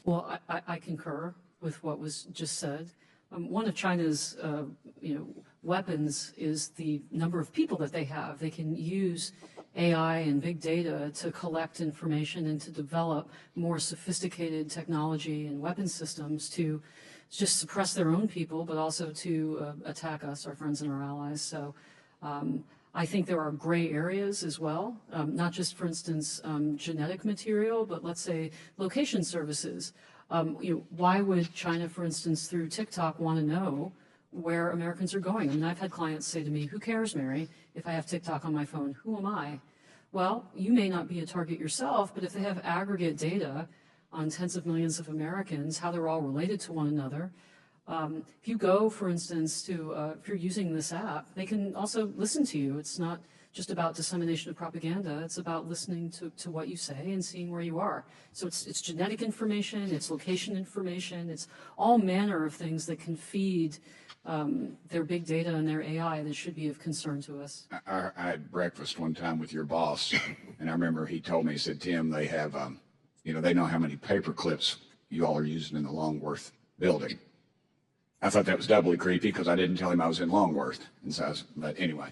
Well, I concur with what was just said. One of China's weapons is the number of people that they have. They can use AI and big data to collect information and to develop more sophisticated technology and weapon systems to just suppress their own people, but also to attack us, our friends and our allies. So I think there are gray areas as well, not just, for instance, genetic material, but let's say location services. Why would China, for instance, through TikTok want to know where Americans are going? I mean, I've had clients say to me, who cares, Mary, if I have TikTok on my phone? Who am I? Well, you may not be a target yourself, but if they have aggregate data on tens of millions of Americans, how they're all related to one another. If you go, for instance, to, if you're using this app, they can also listen to you. It's not just about dissemination of propaganda. It's about listening to what you say and seeing where you are. So it's genetic information, it's location information, it's all manner of things that can feed their big data and their AI that should be of concern to us. I had breakfast one time with your boss, and I remember he told me, he said, Tim, they have, they know how many paper clips you all are using in the Longworth building. I thought that was doubly creepy because I didn't tell him I was in Longworth. And so but anyway.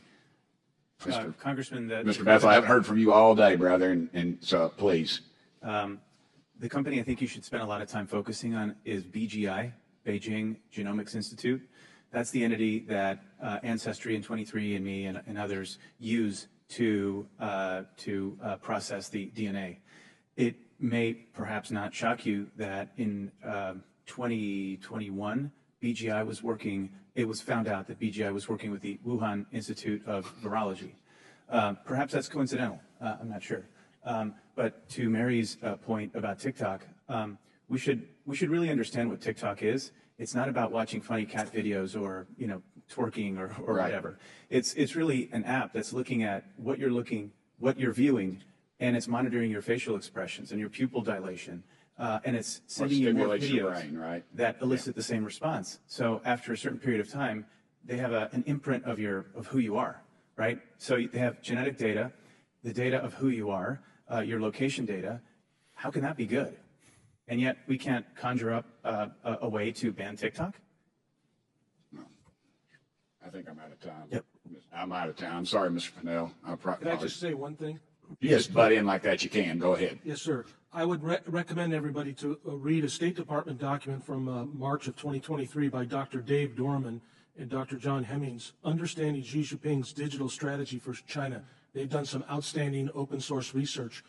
Congressman, Mr. Bethel, I haven't heard from you all day, brother, and so please. The company I think you should spend a lot of time focusing on is BGI, Beijing Genomics Institute. That's the entity that Ancestry and 23andMe and others use to process the DNA. It may perhaps not shock you that in 2021, BGI was working, it was found out that BGI was working with the Wuhan Institute of Virology. Perhaps that's coincidental, I'm not sure. But to Mary's point about TikTok, we should really understand what TikTok is. It's not about watching funny cat videos or, twerking or Right. whatever. It's really an app that's looking at what you're viewing, and it's monitoring your facial expressions and your pupil dilation. And it's sending you more videos brain, right? that elicit the same response. So after a certain period of time, they have an imprint of who you are, right? So they have genetic data, the data of who you are, your location data. How can that be good? And yet we can't conjure up a way to ban TikTok? No. I think I'm out of time. Yep. I'm out of time. I'm sorry, Mr. Pennell. Can I just say one thing? You just butt in like that, you can. Go ahead. Yes, sir. I would recommend everybody to read a State Department document from March of 2023 by Dr. Dave Dorman and Dr. John Hemmings, Understanding Xi Jinping's Digital Strategy for China. They've done some outstanding open source research.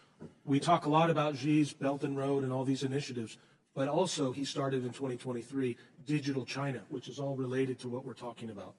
We talk a lot about Xi's Belt and Road and all these initiatives, but also he started in 2023 Digital China, which is all related to what we're talking about.